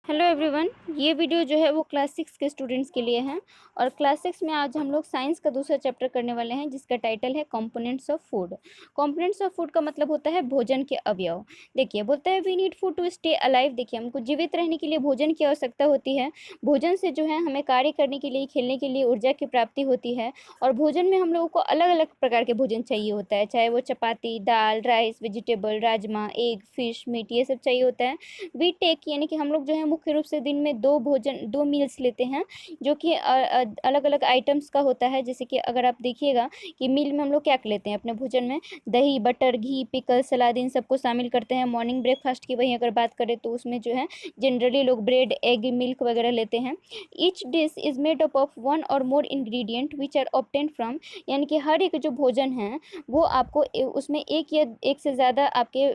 Hello everyone. ये video जो है वो क्लास 6 के स्टूडेंट्स के लिए है और क्लास 6 में आज हम लोग साइंस का दूसरा चैप्टर करने वाले हैं जिसका टाइटल है components of food. Components of food का मतलब होता है भोजन के अवयव। देखिए बोलता है we need food to stay alive. देखिए हमको जीवित रहने के लिए भोजन की आवश्यकता होती है। भोजन से जो है हमें कार्य करने के लिए, खेलने के लिए ऊर्जा की प्राप्ति होती है। और भोजन में हम लोगों को अलग अलग प्रकार के भोजन चाहिए होता है, चाहे वो चपाती, दाल, राइस, वेजिटेबल, राजमा, एग, फिश, मीट, ये सब चाहिए होता है। वी टेक यानी कि हम लोग जो है मुख्य रूप से दिन में दो मील्स लेते हैं जो कि अलग अलग आइटम्स का होता है। जैसे कि अगर आप देखिएगा कि मील में हम लोग क्या लेते हैं अपने भोजन में, दही, बटर, घी, पिकल, सलाद, इन सबको शामिल करते हैं। मॉर्निंग ब्रेकफास्ट की वहीं अगर बात करें तो उसमें जो है जनरली लोग ब्रेड, एग, मिल्क वगैरह लेते हैं। Each dish is made up of one or more ingredient which are obtained from, यानी कि हर एक जो भोजन है वो आपको उसमें एक या एक से ज़्यादा आपके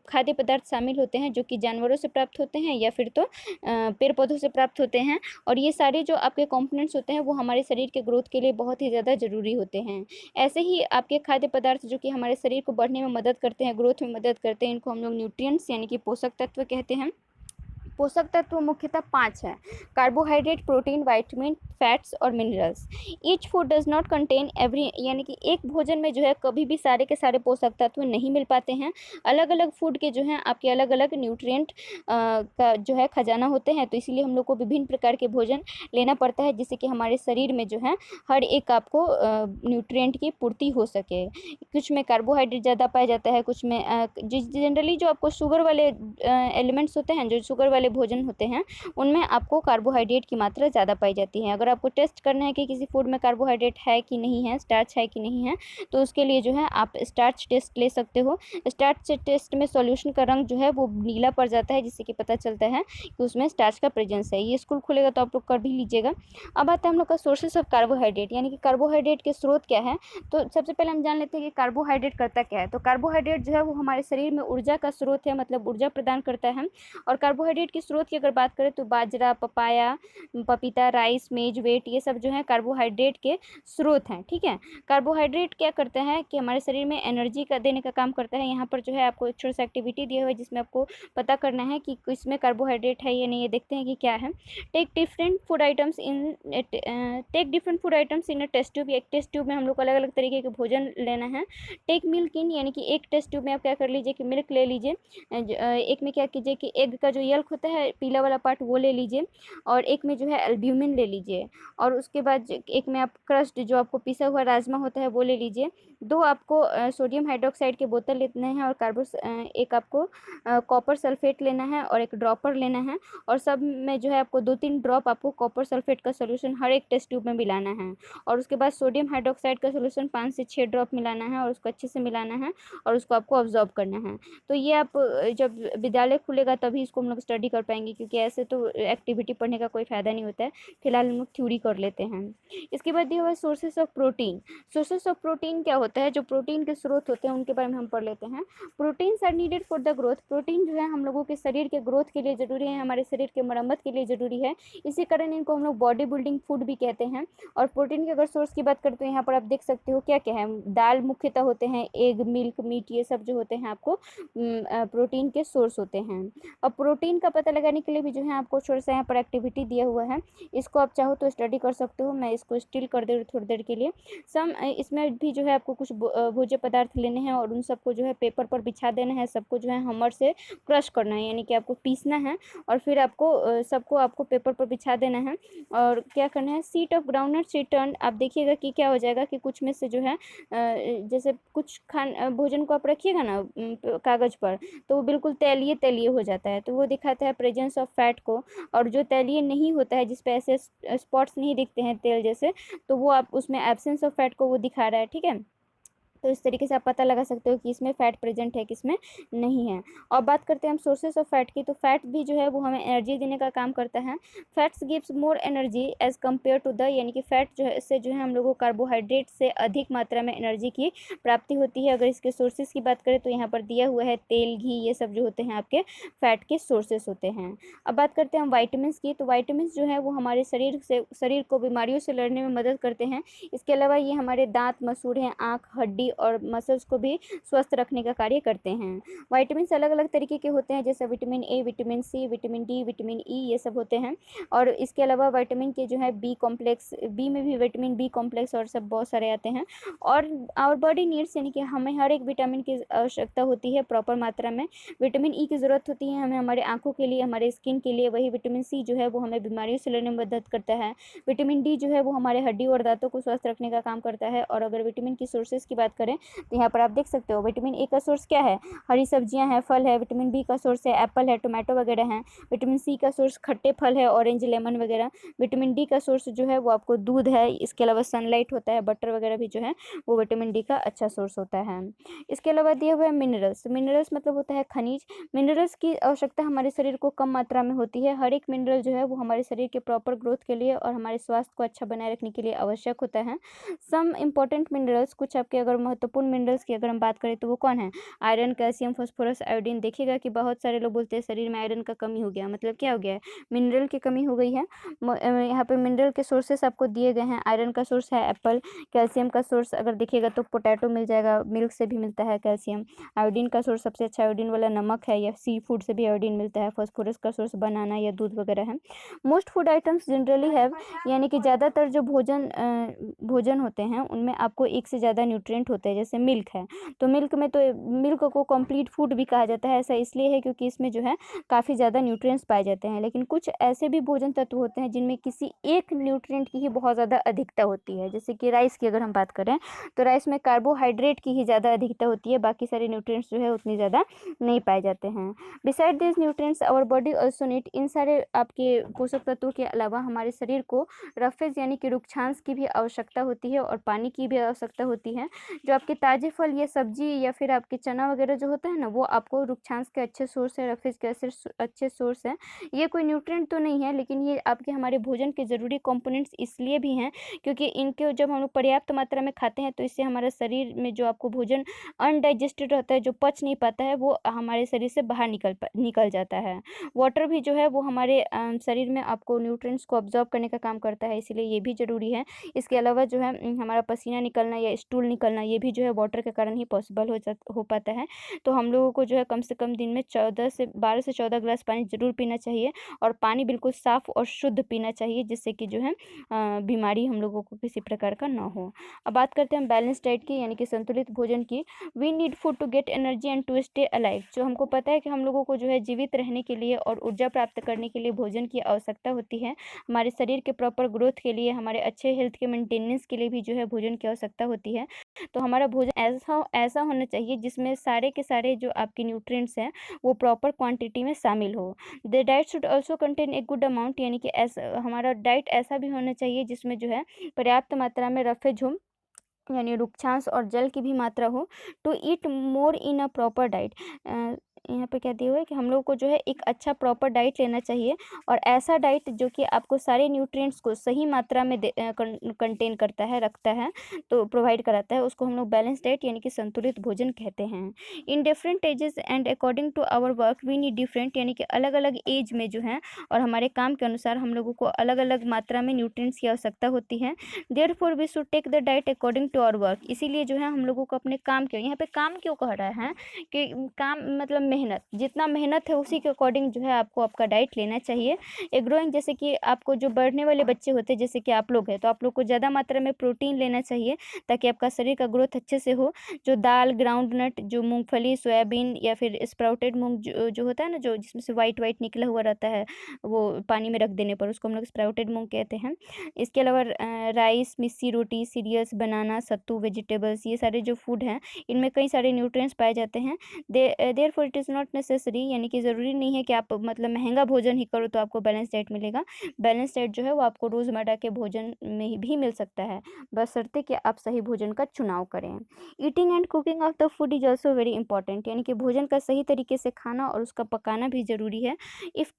खाद्य पदार्थ शामिल होते हैं जो कि जानवरों से प्राप्त होते हैं या फिर तो पेड़ पौधों से प्राप्त होते हैं। और ये सारे जो आपके कंपोनेंट्स होते हैं वो हमारे शरीर के ग्रोथ के लिए बहुत ही ज़्यादा ज़रूरी होते हैं। ऐसे ही आपके खाद्य पदार्थ जो कि हमारे शरीर को बढ़ने में मदद करते हैं, ग्रोथ में मदद करते हैं, इनको हम लोग न्यूट्रिएंट्स यानी कि पोषक तत्व कहते हैं। पोषक तत्व मुख्यतः 5 हैं: कार्बोहाइड्रेट, प्रोटीन, विटामिन, फैट्स और minerals. Each food does not contain every, यानी कि एक भोजन में जो है कभी भी सारे के सारे पोषक तत्व नहीं मिल पाते हैं। अलग अलग फूड के जो हैं आपके अलग अलग न्यूट्रिएंट का जो है खजाना होते हैं, तो इसीलिए हम लोग को विभिन्न प्रकार के भोजन लेना पड़ता है जिससे कि हमारे शरीर में जो है हर एक आपको न्यूट्रिएंट की पूर्ति हो सके। कुछ में कार्बोहाइड्रेट ज़्यादा पाया जाता है, कुछ में जनरली जो आपको शुगर वाले एलिमेंट्स होते हैं, जो शुगर वाले भोजन होते हैं, उनमें आपको कार्बोहाइड्रेट की मात्रा ज़्यादा पाई जाती है। अगर आपको टेस्ट करना है कि किसी फूड में कार्बोहाइड्रेट है कि नहीं है, स्टार्च है कि नहीं है, तो उसके लिए जो है आप स्टार्च टेस्ट ले सकते हो। स्टार्च टेस्ट में सॉल्यूशन का रंग जो है वो नीला पड़ जाता है जिससे कि पता चलता है कि उसमें स्टार्च का प्रेजेंस है। ये स्कूल खुलेगा तो आप लोग कर भी लीजिएगा। अब आता है हम लोग का सोर्सेस ऑफ कार्बोहाइड्रेट, यानी कि कार्बोहाइड्रेट के स्रोत क्या है। तो सबसे पहले हम जान लेते हैं कि कार्बोहाइड्रेट करता क्या है। तो कार्बोहाइड्रेट जो है वो हमारे शरीर में ऊर्जा का स्रोत है, मतलब ऊर्जा प्रदान करता है। और कार्बोहाइड्रेट के स्रोत की अगर बात करें तो बाजरा, पपाया, पपीता, राइस, मेज, वेट, ये सब जो है कार्बोहाइड्रेट के स्रोत हैं। ठीक है। कार्बोहाइड्रेट क्या करता है कि हमारे शरीर में एनर्जी का देने का काम करता है। यहाँ पर जो है आपको एक छोटा सा एक्टिविटी दिया हुआ है जिसमें आपको पता करना है कि इसमें कार्बोहाइड्रेट है या नहीं। ये देखते हैं कि क्या है। Take different food items in a test tube. एक टेस्ट ट्यूब में हम लोग को अलग अलग तरीके के भोजन लेना है। टेक मिल्क इन, यानी कि एक टेस्ट ट्यूब में आप क्या कर लीजिए कि मिल्क ले लीजिए। एक में क्या कीजिए कि एग का जो येल्क होता है, पीला वाला पार्ट, वो ले लीजिए। और एक में जो है एल्ब्यूमिन ले लीजिए। और उसके बाद एक में आप क्रस्ट, जो आपको पिसा हुआ राजमा होता है, वो ले लीजिए। दो आपको सोडियम हाइड्रोक्साइड के बोतल लेने हैं और एक आपको कॉपर सल्फेट लेना है और एक ड्रॉपर लेना है। और सब में जो है आपको 2-3 ड्रॉप आपको कॉपर सल्फेट का सोल्यूशन हर एक टेस्ट ट्यूब में मिलाना है। और उसके बाद सोडियम हाइड्रोक्साइड का सोल्यूशन 5 से 6 ड्रॉप मिलाना है और उसको अच्छे से मिलाना है और उसको आपको ऑब्जॉर्व करना है। तो ये आप जब विद्यालय खुलेगा तभी इसको हम लोग स्टडी कर पाएंगे, क्योंकि ऐसे तो एक्टिविटी पढ़ने का कोई फ़ायदा नहीं होता है। फिलहाल हम लोग थ्योरी कर लेते हैं। इसके बाद दिया हुआ है sources of protein. Sources of protein क्या होता है, जो प्रोटीन के स्रोत होते हैं उनके बारे में हम पढ़ लेते हैं। Proteins are needed for the growth. Protein जो है हम लोगों के शरीर के ग्रोथ के लिए ज़रूरी है, हमारे शरीर के मरम्मत के लिए ज़रूरी है। इसी कारण इनको हम लोग बॉडी बिल्डिंग फूड भी कहते हैं। और प्रोटीन के अगर सोर्स की बात करते हैं, यहाँ पर आप देख सकते हो क्या क्या है। दाल मुख्यतः होते हैं, एग, मिल्क, मीट, ये सब जो होते हैं आपको प्रोटीन के सोर्स होते हैं। अब प्रोटीन का पता लगाने के लिए भी जो है आपको थोड़ा सा यहाँ पर एक्टिविटी दिया हुआ है। इसको आप चाहो तो स्टडी कर सकते हो। मैं इसको स्टिल कर दे रही हूँ थोड़ी देर के लिए। इसमें भी जो है आपको कुछ भोज्य पदार्थ लेने हैं और उन सबको जो है पेपर पर बिछा देना है। सबको जो है हमर से क्रश करना है, यानी कि आपको पीसना है और फिर आपको सबको आपको पेपर पर बिछा देना है। और क्या करना है, seed of groundnut see turn. आप देखिएगा कि क्या हो जाएगा कि कुछ में से जो है जैसे कुछ भोजन को आप रखिएगा ना कागज़ पर, तो वो बिल्कुल तैलीय तैलीय हो जाता है। तो वो दिखाता है प्रेजेंस ऑफ फैट को। और जो तैलीय नहीं होता है, जिस पे ऐसे स्पॉट्स नहीं दिखते हैं तेल जैसे, तो वो आप उसमें एब्सेंस ऑफ फैट को वो दिखा रहा है। ठीक है। तो इस तरीके से आप पता लगा सकते हो कि इसमें फ़ैट प्रेजेंट है, किसमें नहीं है। और बात करते हैं हम सोर्सेस ऑफ फैट की, तो फैट भी जो है वो हमें एनर्जी देने का काम करता है। Fats gives more energy as compare to the, यानी कि फैट जो है इससे जो है हम लोग को कार्बोहाइड्रेट से अधिक मात्रा में एनर्जी की प्राप्ति होती है। अगर इसके सोर्सेज की बात करें तो यहाँ पर दिया हुआ है तेल, घी, ये सब जो होते हैं आपके फैट के सोर्सेस होते हैं। अब बात करते हैं हम वाइटामिन की, तो वाइटामिन जो है वो हमारे शरीर को बीमारियों से लड़ने में मदद करते हैं। इसके अलावा ये हमारे दांत, मसूड़े, आँख, हड्डी और मसल्स को भी स्वस्थ रखने का कार्य करते हैं। विटामिन अलग अलग तरीके के होते हैं, जैसे vitamin A, vitamin C, vitamin D, vitamin E, ये सब होते हैं। और इसके अलावा विटामिन के जो है बी कॉम्प्लेक्स, बी में भी विटामिन बी कॉम्प्लेक्स और सब बहुत सारे आते हैं। और आवर बॉडी नीड्स यानी कि हमें हर एक विटामिन की आवश्यकता होती है प्रॉपर मात्रा में। विटामिन ई की ज़रूरत होती है हमें हमारे आँखों के लिए, हमारे स्किन के लिए। वही विटामिन सी जो है वो हमें बीमारियों से लड़ने में मदद करता है। विटामिन डी जो है वो हमारे हड्डी और दांतों को स्वस्थ रखने का काम करता है। और अगर विटामिन की सोर्सेज की बात करें तो यहाँ पर आप देख सकते हो विटामिन ए का सोर्स क्या है, हरी सब्जियां हैं, फल है। विटामिन बी का सोर्स है एप्पल है, टोमेटो वगैरह हैं। विटामिन सी का सोर्स खट्टे फल है, ऑरेंज, लेमन वगैरह। विटामिन डी का सोर्स जो है वो आपको दूध है। इसके अलावा सनलाइट होता है, बटर वगैरह भी जो है वो विटामिन डी का अच्छा सोर्स होता है। इसके अलावा दिया हुआ है मिनरल्स। मिनरल्स मतलब होता है खनिज। मिनरल्स की आवश्यकता हमारे शरीर को कम मात्रा में होती है। हर एक मिनरल जो है वो हमारे शरीर के प्रॉपर ग्रोथ के लिए और हमारे स्वास्थ्य को अच्छा बनाए रखने के लिए आवश्यक होता है। सम इम्पॉर्टेंट मिनरल्स, कुछ आपके अगर महत्वपूर्ण मिनरल्स की अगर हम बात करें तो वो कौन है? Iron, calcium, phosphorus, iodine. देखिएगा कि बहुत सारे लोग बोलते हैं शरीर में आयरन का कमी हो गया, मतलब क्या हो गया है? मिनरल की कमी हो गई है। यहाँ पे मिनरल के सोर्सेस आपको दिए गए हैं। आयरन का सोर्स है एप्पल। कैल्शियम का सोर्स अगर देखिएगा तो पोटैटो मिल जाएगा, मिल्क से भी मिलता है कैल्शियम। आयोडीन का सोर्स सबसे अच्छा आयोडीन वाला नमक है या सी फूड से भी आयोडीन मिलता है। फास्फोरस का सोर्स बनाना या दूध वगैरह है। Most food items generally have, यानी कि ज़्यादातर जो भोजन होते हैं उनमें आपको एक से ज़्यादा न्यूट्रिएंट होते हैं। जैसे मिल्क है तो मिल्क में तो मिल्क को कंप्लीट फूड भी कहा जाता है। ऐसा इसलिए है क्योंकि इसमें जो है काफ़ी ज़्यादा न्यूट्रिएंट्स पाए जाते हैं। लेकिन कुछ ऐसे भी भोजन तत्व होते हैं जिनमें किसी एक न्यूट्रिएंट की ही बहुत ज़्यादा अधिकता होती है। जैसे कि राइस की अगर हम बात करें तो राइस में कार्बोहाइड्रेट की ही ज़्यादा अधिकता होती है, बाकी सारे न्यूट्रिएंट्स जो है उतनी ज़्यादा नहीं पाए जाते हैं। Beside this nutrients our body also need, इन सारे आपके पोषक तत्वों के अलावा हमारे शरीर को रफेज यानी कि रुक्षांश की भी आवश्यकता होती है और पानी की भी आवश्यकता होती है। जो आपके ताजे फल या सब्जी या फिर आपके चना वगैरह जो होता है ना, वो आपको रुक्षांश के अच्छे सोर्स है, रफेज के अच्छे सोर्स हैं। ये कोई न्यूट्रिएंट तो नहीं है, लेकिन ये आपके हमारे भोजन के ज़रूरी कंपोनेंट्स इसलिए भी हैं क्योंकि इनके जब हम लोग पर्याप्त मात्रा में खाते हैं तो इससे हमारे शरीर में जो आपको भोजन अनडाइजेस्टेड रहता है, जो पच नहीं पाता है, वो हमारे शरीर से बाहर निकल जाता है। वाटर भी जो है वो हमारे शरीर में आपको न्यूट्रिएंट्स को अब्जॉर्ब करने का काम करता है, इसीलिए ये भी ज़रूरी है। इसके अलावा जो है हमारा पसीना निकलना या स्टूल निकलना, ये भी जो है वाटर के कारण ही पॉसिबल हो पाता है। तो हम लोगों को जो है कम से कम दिन में 12 से 14 ग्लास पानी ज़रूर पीना चाहिए और पानी बिल्कुल साफ़ और शुद्ध पीना चाहिए, जिससे कि जो है बीमारी हम लोगों को किसी प्रकार का ना हो। अब बात करते हैं बैलेंस डाइट की, यानी कि संतुलित भोजन की। We need food to get energy and to stay alive. जो हमको पता है कि हम लोगों को जो है जीवित रहने के लिए और ऊर्जा प्राप्त करने के लिए भोजन की आवश्यकता होती है। हमारे शरीर के प्रॉपर ग्रोथ के लिए, हमारे अच्छे हेल्थ के मेंटेनेंस के लिए भी जो है भोजन की आवश्यकता होती है। तो हमारा भोजन ऐसा होना चाहिए जिसमें सारे के सारे जो आपके न्यूट्रिएंट्स हैं वो प्रॉपर क्वांटिटी में शामिल हो। The diet should also contain a good amount, यानी कि ऐसा हमारा डाइट ऐसा भी होना चाहिए जिसमें जो है पर्याप्त मात्रा में रफेज हो, यानी रुक्षांश और जल की भी मात्रा हो। To eat more in a proper diet, यहाँ पे क्या दिया हुआ है कि हम लोग को जो है एक अच्छा प्रॉपर डाइट लेना चाहिए और ऐसा डाइट जो कि आपको सारे न्यूट्रिएंट्स को सही मात्रा में कंटेन करता है, रखता है, तो प्रोवाइड कराता है, उसको हम लोग बैलेंस डाइट यानी कि संतुलित भोजन कहते हैं। In different ages and according to our work we need different, यानी कि अलग अलग एज में जो है और हमारे काम के अनुसार हम लोगों को अलग अलग मात्रा में न्यूट्रिएंट्स की आवश्यकता होती है। Therefore we should take the diet according to our work, इसीलिए जो है हम लोगों को अपने काम के, यहाँ पे काम क्यों कह रहा है कि काम मतलब मेहनत, जितना मेहनत है उसी के अकॉर्डिंग जो है आपको आपका डाइट लेना चाहिए। ए ग्रोइंग, जैसे कि आपको जो बढ़ने वाले बच्चे होते हैं जैसे कि आप लोग हैं, तो आप लोग को ज़्यादा मात्रा में प्रोटीन लेना चाहिए ताकि आपका शरीर का ग्रोथ अच्छे से हो। जो दाल, ग्राउंड नट, जो मूंगफली, सोयाबीन या फिर स्प्राउटेड मूंग जो होता है ना, जो जिसमें से वाइट वाइट निकला हुआ रहता है, वो पानी में रख देने पर उसको हम लोग स्प्राउटेड मूंग कहते हैं। इसके अलावा राइस, मिस्सी रोटी, सीरियल्स, बनाना, सत्तू, वेजिटेबल्स, ये सारे जो फूड हैं इनमें कई सारे न्यूट्रिएंट्स पाए जाते हैं। Therefore it is not necessary, यानी कि ज़रूरी नहीं है कि आप मतलब महंगा भोजन ही करो तो आपको बैलेंस डाइट मिलेगा। बैलेंस डाइट जो है वो आपको रोज़मर्रा के भोजन में भी मिल सकता है, बशर्ते कि आप सही भोजन का चुनाव करें। Eating and cooking of the food is also very important, यानी कि भोजन का सही तरीके से खाना और उसका पकाना भी ज़रूरी है। इफ़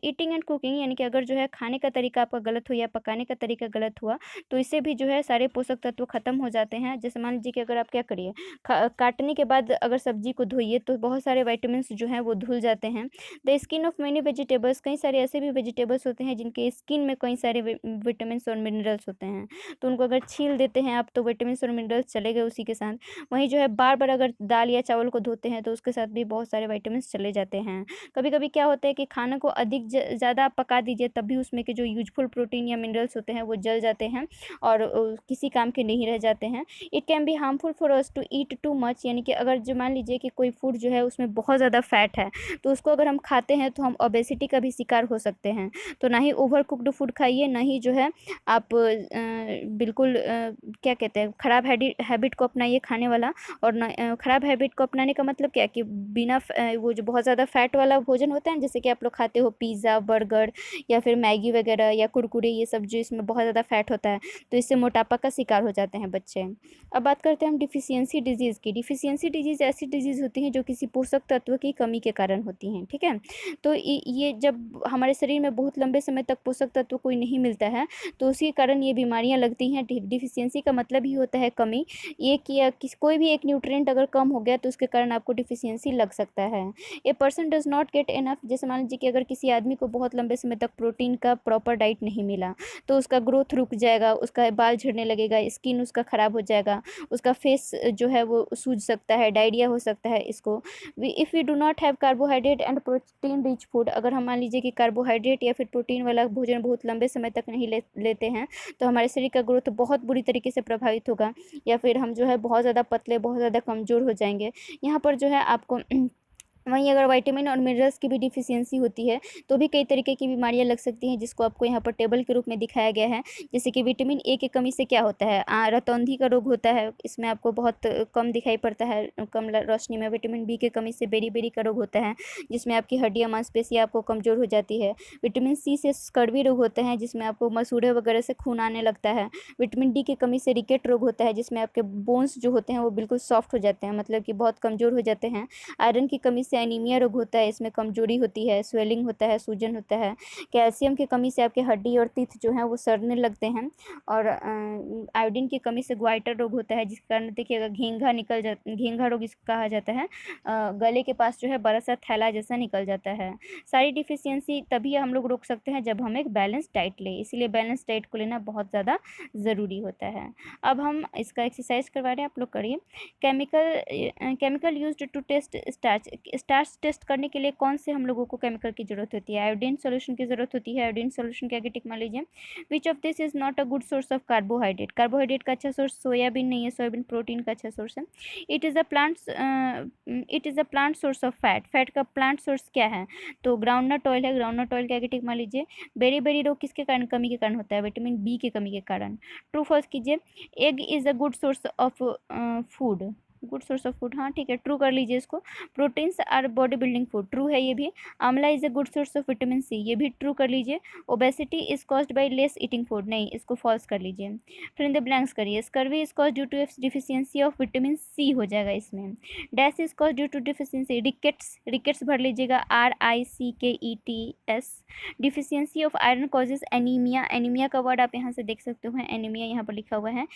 ईटिंग एंड कुकिंग, यानी कि अगर जो है खाने का तरीका आपका गलत हो या पकाने का तरीका गलत हुआ तो इससे भी जो है सारे पोषक तत्व खत्म हो जाते हैं। जैसे मान लीजिए कि अगर आप क्या करिए, काटने के बाद अगर सब्जी को धोइए तो बहुत सारे सारे विटामिन्स जो हैं वो धुल जाते हैं। The skin of many vegetables, कई सारे ऐसे भी वेजिटेबल्स होते हैं जिनके स्किन में कई सारे विटामिन्स और मिनरल्स होते हैं, तो उनको अगर छील देते हैं आप तो विटामिन्स और मिनरल्स चले गए उसी के साथ। वहीं जो है बार-बार अगर दाल या चावल को धोते हैं तो उसके साथ भी बहुत सारे विटामिन्स चले जाते हैं। कभी-कभी क्या होता है कि खाना को अधिक ज़्यादा आप पका दीजिए तब भी उसमें के जो यूज़फुल प्रोटीन या मिनरल्स होते हैं वो जल जाते हैं और किसी काम के नहीं रह जाते हैं। It can be harmful for us to eat too much, यानी कि अगर जो मान लीजिए कि कोई फूड जो है उसमें बहुत ज़्यादा फैट है तो उसको अगर हम खाते हैं तो हम ओबेसिटी का भी शिकार हो सकते हैं। तो ना ही ओवर कुक्ड फूड खाइए, ना ही जो है आप बिल्कुल क्या कहते हैं ख़राब हैबिट को अपनाइए खाने वाला। और ना ख़राब हैबिट को अपनाने का मतलब क्या है कि बिना वो जो बहुत ज़्यादा फैट वाला भोजन होता है जैसे कि आप लोग खाते हो पिज़्ज़ा, बर्गर या फिर मैगी वगैरह या कुरकुरे, ये सब जो इसमें बहुत ज़्यादा फैट होता है तो इससे मोटापा का शिकार हो जाते हैं बच्चे। अब बात करते हैं हम डिफिशियंसी डिजीज़ की। डिफिशियंसी डिजीज़ ऐसी डिजीज़ होती हैं जो किसी पोषक तत्व की कमी के कारण होती हैं, ठीक है। तो ये जब हमारे शरीर में बहुत लंबे समय तक पोषक तत्व कोई नहीं मिलता है तो उसी कारण ये बीमारियां लगती हैं। डिफिशियंसी का मतलब ही होता है कमी। ये कि कोई भी एक न्यूट्रिएंट अगर कम हो गया तो उसके कारण आपको डिफिशियंसी लग सकता है। A person does not get enough, जैसे मान लीजिए कि अगर किसी आदमी को बहुत लंबे समय तक प्रोटीन का प्रॉपर डाइट नहीं मिला तो उसका ग्रोथ रुक जाएगा, उसका बाल झड़ने लगेगा, स्किन उसका ख़राब हो जाएगा, उसका फेस जो है वो सूज सकता है, डायरिया हो सकता है। इसको if we do not have carbohydrate and protein rich food, अगर हम मान लीजिए कि कार्बोहाइड्रेट या फिर प्रोटीन वाला भोजन बहुत लंबे समय तक नहीं लेते हैं तो हमारे शरीर का ग्रोथ बहुत बुरी तरीके से प्रभावित होगा या फिर हम जो है बहुत ज़्यादा पतले, बहुत ज़्यादा कमज़ोर हो जाएंगे। यहाँ पर जो है आपको वहीं अगर विटामिन और मिनरल्स की भी डिफिशियंसी होती है तो भी कई तरीके की बीमारियां लग सकती हैं, जिसको आपको यहाँ पर टेबल के रूप में दिखाया गया है। जैसे कि विटामिन ए की कमी से क्या होता है, रतौंधी का रोग होता है, इसमें आपको बहुत कम दिखाई पड़ता है, कम रोशनी में। विटामिन बी की कमी से बेरी का रोग होता है जिसमें आपकी हड्डियाँ मांसपेशियाँ आपको कमज़ोर हो जाती है। विटामिन सी से स्कर्वी रोग होते हैं जिसमें आपको मसूड़े वगैरह से खून आने लगता है। विटामिन डी की कमी से रिकेट रोग होता है जिसमें आपके बोन्स जो होते हैं वो बिल्कुल सॉफ्ट हो जाते हैं, मतलब कि बहुत कमज़ोर हो जाते हैं। आयरन की कमी से एनीमिया रोग होता है, इसमें कमजोरी होती है, स्वेलिंग होता है, सूजन होता है। कैल्शियम की कमी से आपके हड्डी और तीथ जो हैं वो सड़ने लगते हैं। और आयोडीन की कमी से ग्वाइटर रोग होता है जिसके कारण देखिएगा घेंघा रोग इसको कहा जाता है। गले के पास जो है बड़ा सा थैला जैसा निकल जाता है। सारी डिफिशियंसी तभी हम लोग रोक सकते हैं जब हम एक बैलेंस डाइट लें, इसीलिए बैलेंस डाइट को लेना बहुत ज़्यादा ज़रूरी होता है। अब हम इसका एक्सरसाइज करवा रहे हैं, आप लोग करिए। Chemical used to test starch test करने के लिए कौन से हम लोगों को केमिकल की ज़रूरत होती है? आयोडीन सॉल्यूशन की ज़रूरत होती है। आयोडीन सॉल्यूशन के आगे टिक मान लीजिए। Which of this is not a good source of carbohydrate? Carbohydrate का अच्छा सोर्स सोयाबीन नहीं है, सोयाबीन प्रोटीन का अच्छा सोर्स है। It is a plant source of fat, fat का प्लांट सोर्स क्या है? तो ग्राउंडनट ऑयल है, ग्राउंडनट ऑयल के आगे टिक मान लीजिए। बेरी रोग किसके कारण, कमी के कारण होता है? विटामिन बी की कमी के कारण। ट्रू फॉल्स कीजिए। Egg is a good source of food, good source of food, हाँ ठीक है, ट्रू कर लीजिए इसको। Proteins are body building food, true है ये भी। Amla is a good source of vitamin C, ये भी ट्रू कर लीजिए। Obesity is caused by less eating food, नहीं, इसको फॉल्स कर लीजिए। फिर इन द ब्लैंक्स करिए। Scurvy is cause due to deficiency of vitamin C हो जाएगा इसमें। Dash is cause due to deficiency, rickets भर लीजिएगा, RICKETS। Deficiency of iron causes anaemia, anaemia का वर्ड आप यहाँ से देख सकते हो, एनीमिया यहाँ पर लिखा हुआ है,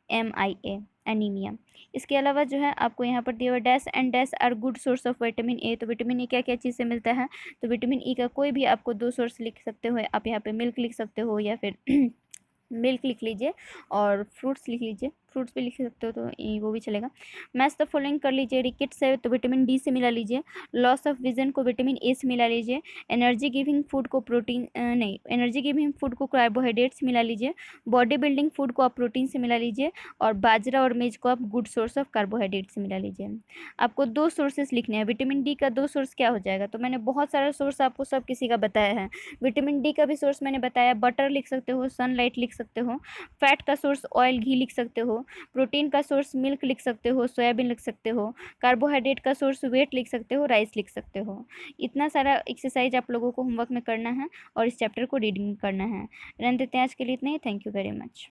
ANAEMIA, एनीमिया। इसके अलावा जो है आपको यहाँ पर दिया हुआ dash and dash are good source of vitamin A, तो विटामिन ए क्या क्या चीज़ से मिलता है? तो विटामिन ई का कोई भी आपको 2 सोर्स लिख सकते हो आप, यहाँ पे मिल्क लिख सकते हो या फिर मिल्क लिख लीजिए, और फ्रूट्स लिख लीजिए, फ्रूट्स भी लिख सकते हो तो वो भी चलेगा। मैच द फॉलोइंग कर लीजिए। रिकेट्स है तो विटामिन डी से मिला लीजिए। लॉस ऑफ विजन को विटामिन ए से मिला लीजिए। एनर्जी गिविंग फूड को एनर्जी गिविंग फूड को कार्बोहाइड्रेट से मिला लीजिए। बॉडी बिल्डिंग फूड को आप प्रोटीन से मिला लीजिए। और बाजरा और मेज को आप गुड सोर्स ऑफ कार्बोहाइड्रेट से मिला लीजिए। आपको 2 सोर्सेस लिखने हैं। विटामिन डी का 2 सोर्स क्या हो जाएगा? तो मैंने बहुत सारा सोर्स आपको सब किसी का बताया है। विटामिन डी का भी सोर्स मैंने बताया, बटर लिख सकते हो, सनलाइट लिख सकते हो। फैट का सोर्स ऑयल, घी लिख सकते हो। प्रोटीन का सोर्स मिल्क लिख सकते हो, सोयाबीन लिख सकते हो। कार्बोहाइड्रेट का सोर्स वेट लिख सकते हो, राइस लिख सकते हो। इतना सारा एक्सरसाइज आप लोगों को होमवर्क में करना है और इस चैप्टर को रीडिंग करना है। रहने देते हैं आज के लिए इतना ही। Thank you very much.